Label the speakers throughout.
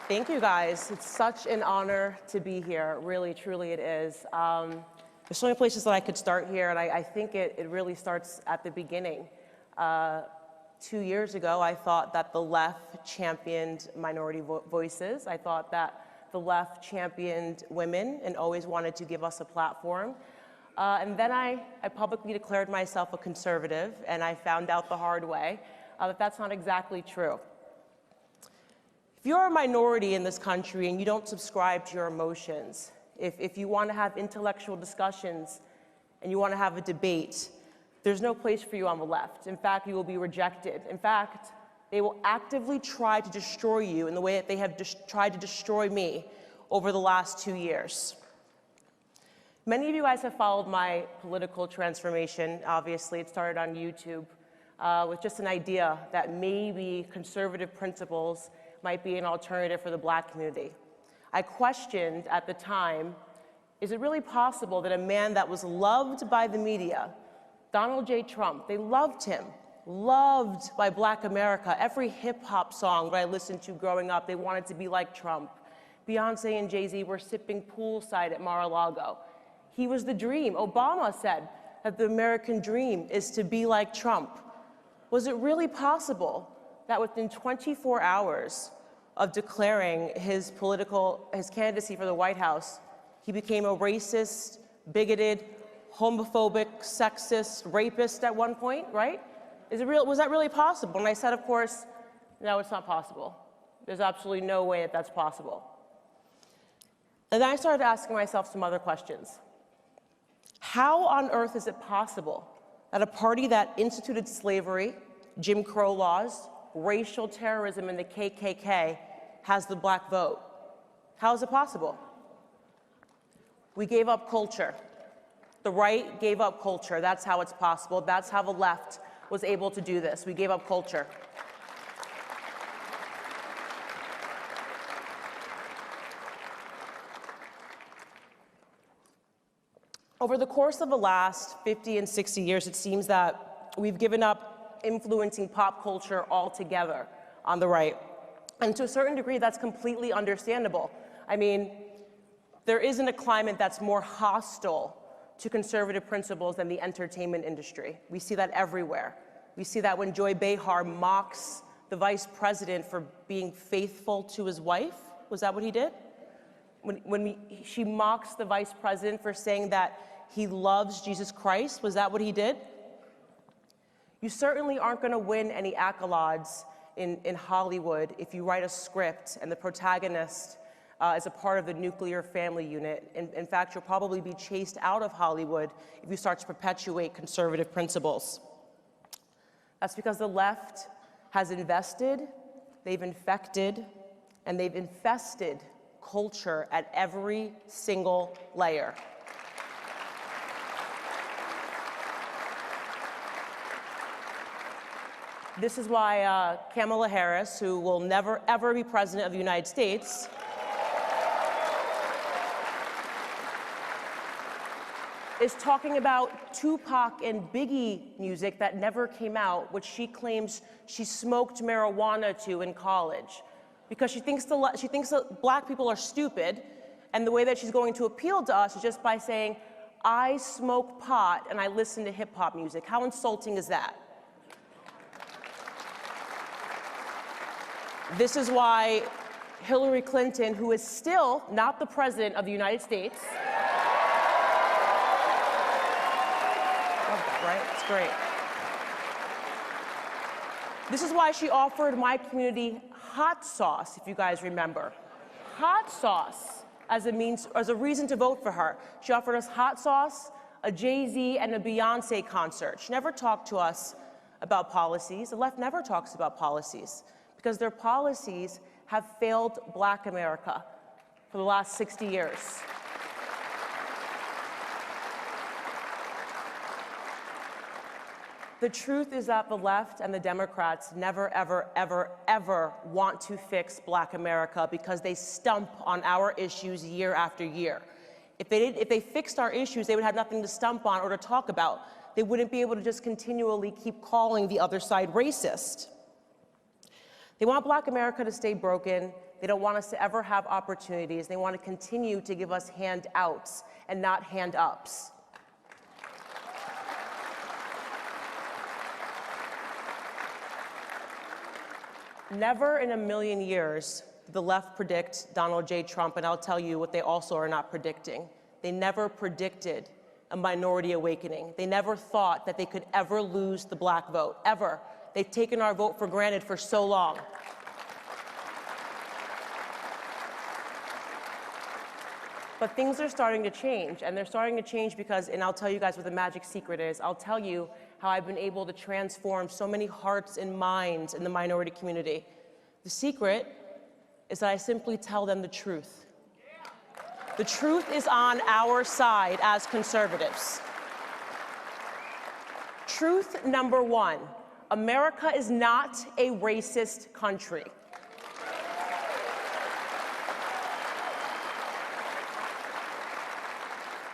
Speaker 1: Thank you, guys. It's such an honor to be here. Really, truly it is. There's so many places that I could start here, and I think it really starts at the beginning. 2 years ago, I thought that the left championed minority voices. I thought that the left championed women and always wanted to give us a platform. And then I publicly declared myself a conservative, and I found out the hard way that that's not exactly true. If you're a minority in this country and you don't subscribe to your emotions, if you want to have intellectual discussions and you want to have a debate, there's no place for you on the left. In fact, you will be rejected. In fact, they will actively try to destroy you in the way that they have tried to destroy me over the last 2 years. Many of you guys have followed my political transformation. Obviously, it started on YouTube with just an idea that maybe conservative principles might be an alternative for the Black community. I questioned at the time, is it really possible that a man that was loved by the media, Donald J. Trump, they loved him, loved by Black America. Every hip hop song that I listened to growing up, they wanted to be like Trump. Beyonce and Jay-Z were sipping poolside at Mar-a-Lago. He was the dream. Obama said that the American dream is to be like Trump. Was it really possible that within 24 hours of declaring his candidacy for the White House, he became a racist, bigoted, homophobic, sexist, rapist at one point, right? Was that really possible? And I said, of course, no, it's not possible. There's absolutely no way that that's possible. And then I started asking myself some other questions. How on earth is it possible that a party that instituted slavery, Jim Crow laws, racial terrorism, and the KKK has the Black vote? How is it possible? We gave up culture. The right gave up culture. That's how it's possible. That's how the left was able to do this. We gave up culture. Over the course of the last 50 and 60 years, it seems that we've given up influencing pop culture altogether on the right. And to a certain degree, that's completely understandable. I mean, there isn't a climate that's more hostile to conservative principles than the entertainment industry. We see that everywhere. We see that when Joy Behar mocks the vice president for being faithful to his wife. Was that what he did? She mocks the vice president for saying that he loves Jesus Christ. Was that what he did? You certainly aren't going to win any accolades in Hollywood if you write a script and the protagonist is a part of the nuclear family unit. In fact, you'll probably be chased out of Hollywood if you start to perpetuate conservative principles. That's because the left has invested, they've infected, and they've infested culture at every single layer. This is why Kamala Harris, who will never, ever be president of the United States, is talking about Tupac and Biggie music that never came out, which she claims she smoked marijuana to in college, because she thinks that Black people are stupid, and the way that she's going to appeal to us is just by saying, I smoke pot and I listen to hip hop music. How insulting is that? This is why Hillary Clinton, who is still not the president of the United States, love that, right? It's great. This is why she offered my community hot sauce, if you guys remember. Hot sauce as a reason to vote for her. She offered us hot sauce, a Jay-Z, and a Beyonce concert. She never talked to us about policies. The left never talks about policies, because their policies have failed Black America for the last 60 years. The truth is that the left and the Democrats never, ever, ever, ever want to fix Black America because they stump on our issues year after year. If they fixed our issues, they would have nothing to stump on or to talk about. They wouldn't be able to just continually keep calling the other side racist. They want Black America to stay broken. They don't want us to ever have opportunities. They want to continue to give us handouts and not hand-ups. Never in a million years did the left predict Donald J. Trump, and I'll tell you what they also are not predicting. They never predicted a minority awakening. They never thought that they could ever lose the black vote, ever. They've taken our vote for granted for so long. But things are starting to change, and they're starting to change because, and I'll tell you guys what the magic secret is. I'll tell you how I've been able to transform so many hearts and minds in the minority community. The secret is that I simply tell them the truth. The truth is on our side as conservatives. Truth number one, America is not a racist country.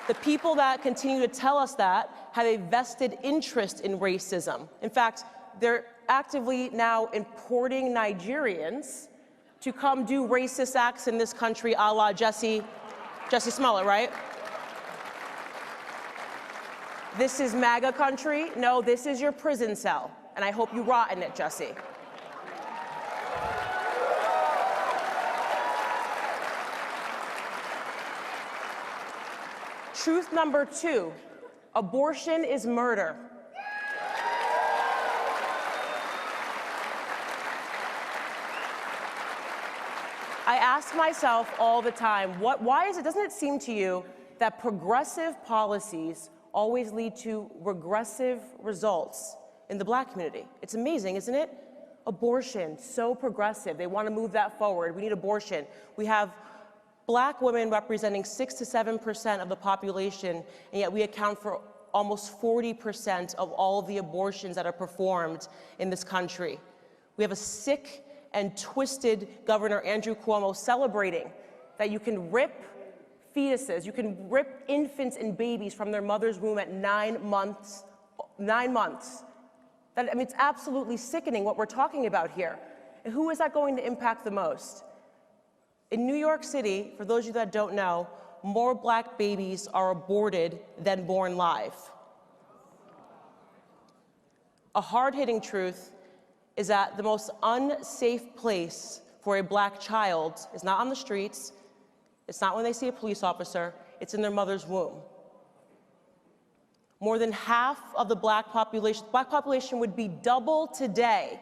Speaker 1: The people that continue to tell us that have a vested interest in racism. In fact, they're actively now importing Nigerians to come do racist acts in this country, a la Jussie Smollett, right? This is MAGA country. No, this is your prison cell, and I hope you rot in it, Jussie. Truth number two, abortion is murder. I ask myself all the time, doesn't it seem to you that progressive policies always lead to regressive results in the black community? It's amazing, isn't it? Abortion, so progressive. They want to move that forward. We need abortion. We have black women representing 6 to 7% of the population, and yet we account for almost 40% of all of the abortions that are performed in this country. We have a sick and twisted Governor Andrew Cuomo celebrating that you can rip fetuses, you can rip infants and babies from their mother's womb at 9 months. 9 months. It's absolutely sickening what we're talking about here. And who is that going to impact the most? In New York City, for those of you that don't know, more black babies are aborted than born live. A hard-hitting truth is that the most unsafe place for a black child is not on the streets, it's not when they see a police officer, it's in their mother's womb. More than half of the black population would be double today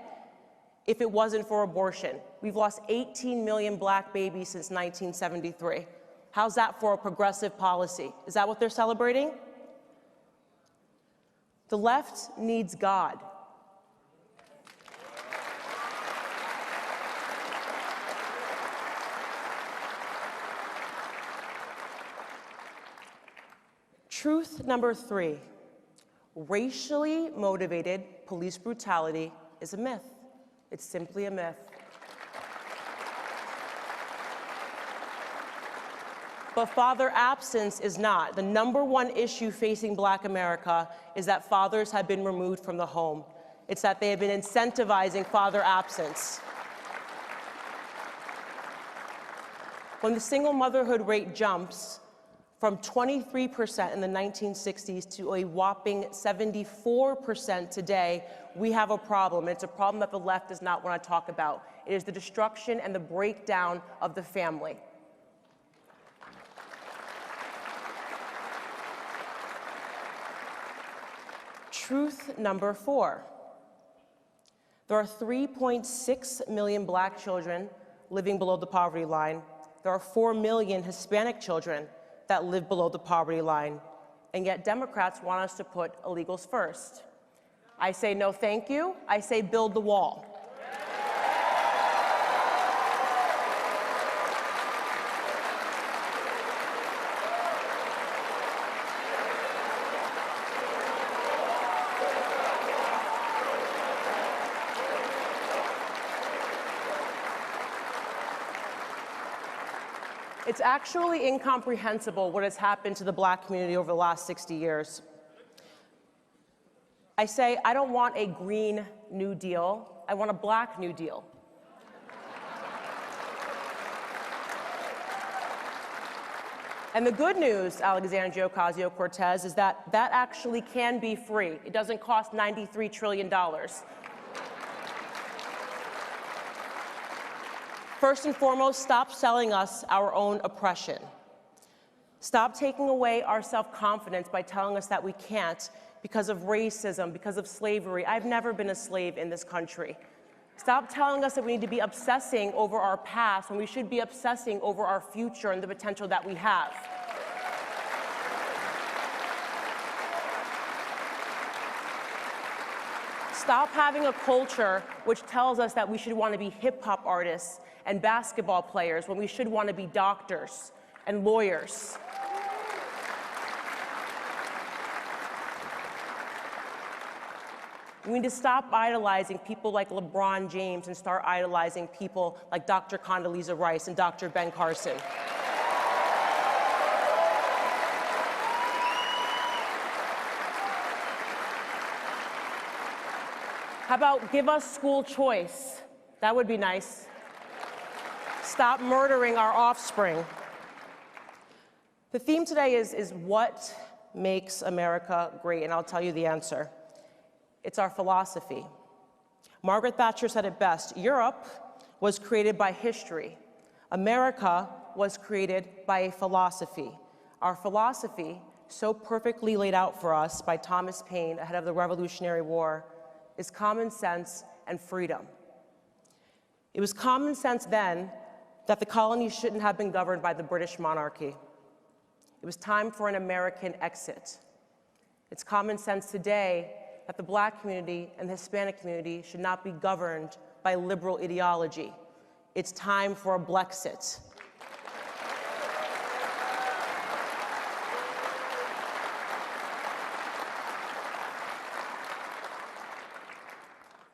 Speaker 1: if it wasn't for abortion. We've lost 18 million black babies since 1973. How's that for a progressive policy? Is that what they're celebrating? The left needs God. Truth number three, racially motivated police brutality is a myth. It's simply a myth. But father absence is not. The number one issue facing black America is that fathers have been removed from the home. It's that they have been incentivizing father absence. When the single motherhood rate jumps from 23% in the 1960s to a whopping 74% today, we have a problem. It's a problem that the left does not want to talk about. It is the destruction and the breakdown of the family. Truth number four. There are 3.6 million black children living below the poverty line. There are 4 million Hispanic children that live below the poverty line, and yet Democrats want us to put illegals first. I say no thank you, I say build the wall. It's actually incomprehensible what has happened to the black community over the last 60 years. I say, I don't want a Green New Deal, I want a Black New Deal. And the good news, Alexandria Ocasio-Cortez, is that that actually can be free. It doesn't cost $93 trillion. First and foremost, stop selling us our own oppression. Stop taking away our self-confidence by telling us that we can't because of racism, because of slavery. I've never been a slave in this country. Stop telling us that we need to be obsessing over our past when we should be obsessing over our future and the potential that we have. Stop having a culture which tells us that we should want to be hip-hop artists and basketball players when we should want to be doctors and lawyers. We need to stop idolizing people like LeBron James and start idolizing people like Dr. Condoleezza Rice and Dr. Ben Carson. How about give us school choice? That would be nice. Stop murdering our offspring. The theme today is what makes America great, and I'll tell you the answer. It's our philosophy. Margaret Thatcher said it best: Europe was created by history. America was created by a philosophy. Our philosophy, so perfectly laid out for us by Thomas Paine ahead of the Revolutionary War, is common sense and freedom. It was common sense then that the colonies shouldn't have been governed by the British monarchy. It was time for an American exit. It's common sense today that the Black community and the Hispanic community should not be governed by liberal ideology. It's time for a BLexit.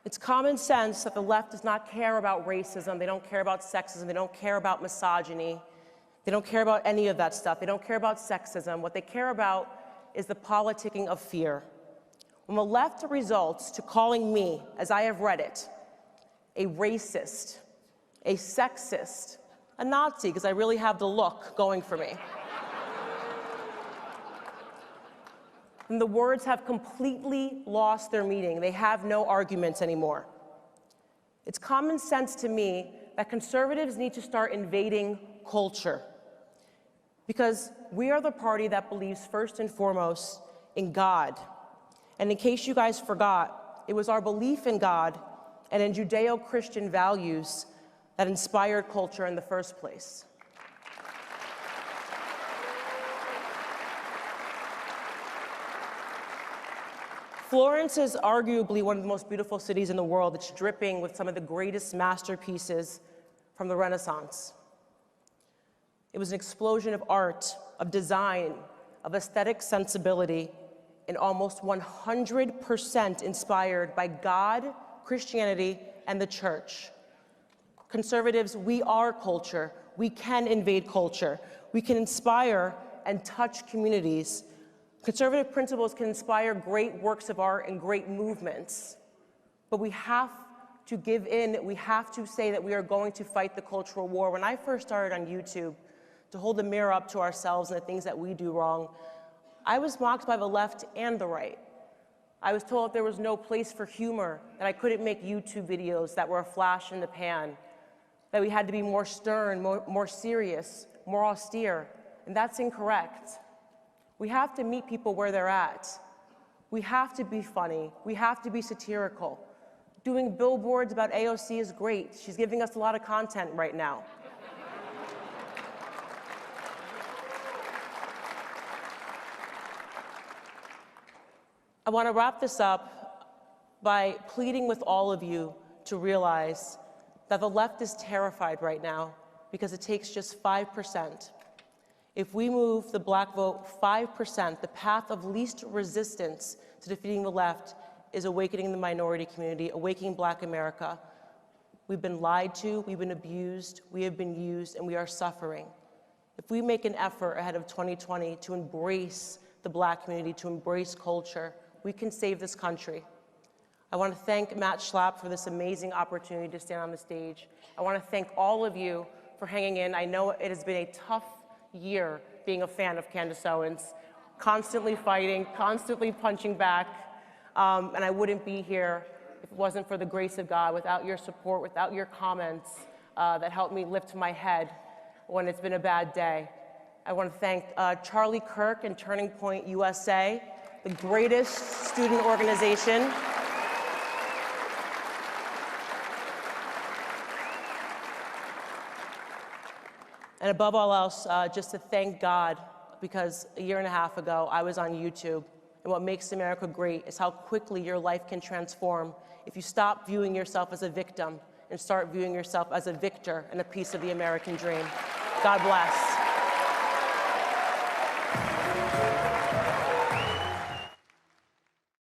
Speaker 1: It's common sense that the left does not care about racism, they don't care about sexism, they don't care about misogyny, they don't care about any of that stuff, they don't care about sexism. What they care about is the politicking of fear. When the left results to calling me, as I have read it, a racist, a sexist, a Nazi, because I really have the look going for me, and the words have completely lost their meaning. They have no arguments anymore. It's common sense to me that conservatives need to start invading culture, because we are the party that believes first and foremost in God. And in case you guys forgot, it was our belief in God and in Judeo-Christian values that inspired culture in the first place. Florence is arguably one of the most beautiful cities in the world. It's dripping with some of the greatest masterpieces from the Renaissance. It was an explosion of art, of design, of aesthetic sensibility, and almost 100% inspired by God, Christianity, and the church. Conservatives, we are culture. We can invade culture. We can inspire and touch communities. Conservative principles can inspire great works of art and great movements. But we have to give in. We have to say that we are going to fight the cultural war. When I first started on YouTube to hold the mirror up to ourselves and the things that we do wrong, I was mocked by the left and the right. I was told there was no place for humor, that I couldn't make YouTube videos that were a flash in the pan, that we had to be more stern, more serious, more austere, and that's incorrect. We have to meet people where they're at. We have to be funny. We have to be satirical. Doing billboards about AOC is great. She's giving us a lot of content right now. I want to wrap this up by pleading with all of you to realize that the left is terrified right now because it takes just 5%. If we move the Black vote 5%, the path of least resistance to defeating the left is awakening the minority community, awakening Black America. We've been lied to, we've been abused, we have been used, and we are suffering. If we make an effort ahead of 2020 to embrace the Black community, to embrace culture, we can save this country. I want to thank Matt Schlapp for this amazing opportunity to stand on the stage. I want to thank all of you for hanging in. I know it has been a tough year being a fan of Candace Owens, constantly fighting, constantly punching back, and I wouldn't be here if it wasn't for the grace of God, without your support, without your comments that helped me lift my head when it's been a bad day. I want to thank Charlie Kirk and Turning Point USA, the greatest student organization. And above all else, just to thank God, because a year and a half ago, I was on YouTube. And what makes America great is how quickly your life can transform if you stop viewing yourself as a victim and start viewing yourself as a victor and a piece of the American dream. God bless.